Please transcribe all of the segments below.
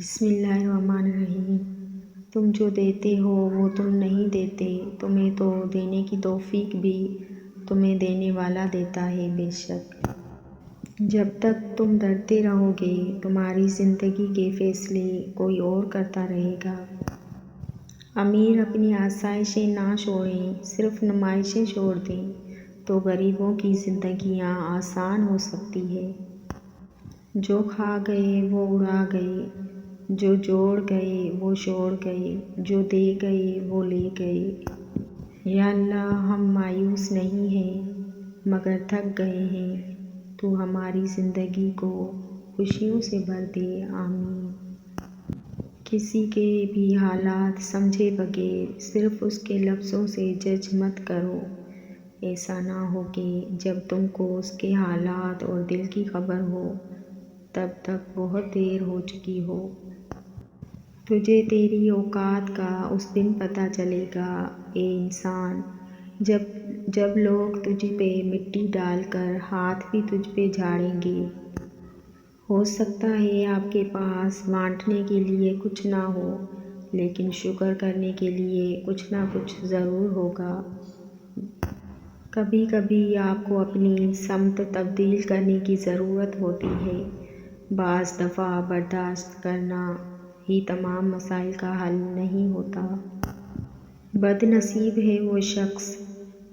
بسم اللہ الرحمن الرحیم۔ تم جو دیتے ہو وہ تم نہیں دیتے، تمہیں تو دینے کی توفیق بھی تمہیں دینے والا دیتا ہے۔ بے شک جب تک تم ڈرتے رہو گے تمہاری زندگی کے فیصلے کوئی اور کرتا رہے گا۔ امیر اپنی آسائشیں نہ چھوڑیں، صرف نمائشیں چھوڑ دیں تو غریبوں کی زندگیاں آسان ہو سکتی ہے۔ جو کھا گئے وہ اڑا گئے، جو جوڑ گئے وہ چھوڑ گئے، جو دے گئے وہ لے گئے۔ یا اللہ ہم مایوس نہیں ہیں مگر تھک گئے ہیں، تو ہماری زندگی کو خوشیوں سے بھر دے، آمین۔ کسی کے بھی حالات سمجھے بغیر صرف اس کے لفظوں سے جج مت کرو، ایسا نہ ہو کہ جب تم کو اس کے حالات اور دل کی خبر ہو تب تک بہت دیر ہو چکی ہو۔ تجھے تیری اوقات کا اس دن پتہ چلے گا اے انسان، جب لوگ تجھ پہ مٹی ڈال کر ہاتھ بھی تجھ پہ جھاڑیں گے۔ ہو سکتا ہے آپ کے پاس بانٹنے کے لیے کچھ نہ ہو، لیکن شکر کرنے کے لیے کچھ نہ کچھ ضرور ہوگا۔ کبھی کبھی آپ کو اپنی سمت تبدیل کرنے کی ضرورت ہوتی ہے۔ بعض دفعہ برداشت کرنا ہی تمام مسائل کا حل نہیں ہوتا۔ بد نصیب ہے وہ شخص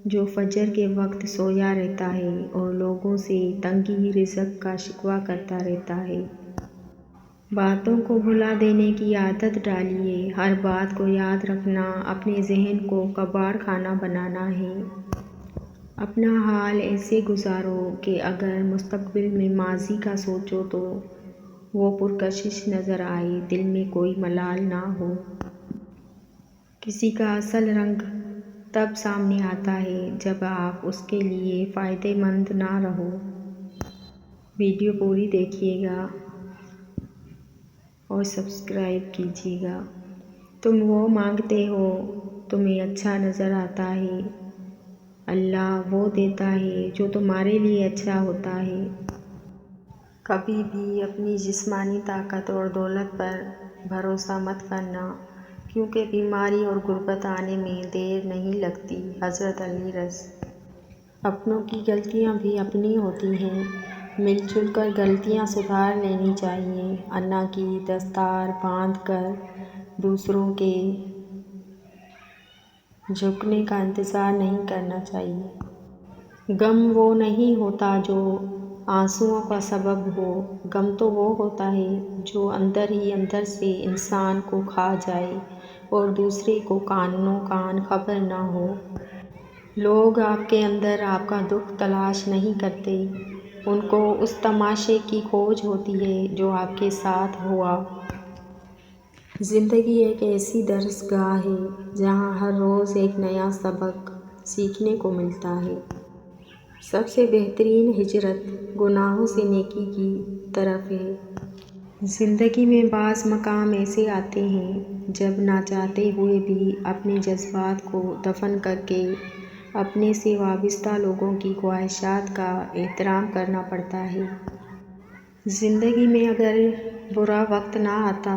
جو فجر کے وقت سویا رہتا ہے اور لوگوں سے تنگی رزق کا شکوہ کرتا رہتا ہے۔ باتوں کو بھلا دینے کی عادت ڈالیے، ہر بات کو یاد رکھنا اپنے ذہن کو کباڑ خانہ بنانا ہے۔ اپنا حال ایسے گزارو کہ اگر مستقبل میں ماضی کا سوچو تو وہ پرکشش نظر آئے، دل میں کوئی ملال نہ ہو۔ کسی کا اصل رنگ تب سامنے آتا ہے جب آپ اس کے لیے فائدہ مند نہ رہو۔ ویڈیو پوری دیکھیے گا اور سبسکرائب کیجیے گا۔ تم وہ مانگتے ہو تمہیں اچھا نظر آتا ہے، اللہ وہ دیتا ہے جو تمہارے لیے اچھا ہوتا ہے۔ کبھی بھی اپنی جسمانی طاقت اور دولت پر بھروسہ مت کرنا، کیونکہ بیماری اور غربت آنے میں دیر نہیں لگتی۔ حضرت علی رض۔ اپنوں کی غلطیاں بھی اپنی ہوتی ہیں، مل جل کر غلطیاں سدھار لینی چاہیے۔ انا کی دستار باندھ کر دوسروں کے جھکنے کا انتظار نہیں کرنا چاہیے۔ غم وہ نہیں ہوتا جو آنسوؤں کا سبب ہو، غم تو وہ ہوتا ہے جو اندر ہی اندر سے انسان کو کھا جائے اور دوسرے کو کانوں کان خبر نہ ہو۔ لوگ آپ کے اندر آپ کا دکھ تلاش نہیں کرتے، ان کو اس تماشے کی کھوج ہوتی ہے جو آپ کے ساتھ ہوا۔ زندگی ایک ایسی درس گاہ ہے جہاں ہر روز ایک نیا سبق سیکھنے کو ملتا ہے۔ سب سے بہترین ہجرت گناہوں سے نیکی کی طرف ہے۔ زندگی میں بعض مقام ایسے آتے ہیں جب نہ چاہتے ہوئے بھی اپنے جذبات کو دفن کر کے اپنے سے وابستہ لوگوں کی خواہشات کا احترام کرنا پڑتا ہے۔ زندگی میں اگر برا وقت نہ آتا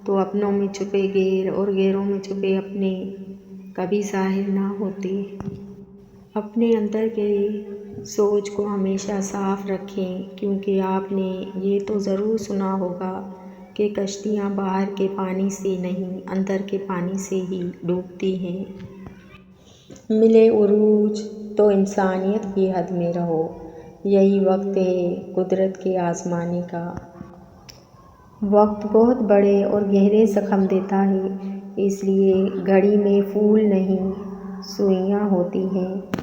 تو اپنوں میں چھپے غیر اور غیروں میں چھپے اپنے کبھی ظاہر نہ ہوتے۔ اپنے اندر کے سوچ کو ہمیشہ صاف رکھیں، کیونکہ آپ نے یہ تو ضرور سنا ہوگا کہ کشتیاں باہر کے پانی سے نہیں اندر کے پانی سے ہی ڈوبتی ہیں۔ ملے عروج تو انسانیت کی حد میں رہو، یہی وقت ہے قدرت کے آزمانے کا۔ وقت بہت بڑے اور گہرے زخم دیتا ہے، اس لیے گھڑی میں پھول نہیں سوئیاں ہوتی ہیں۔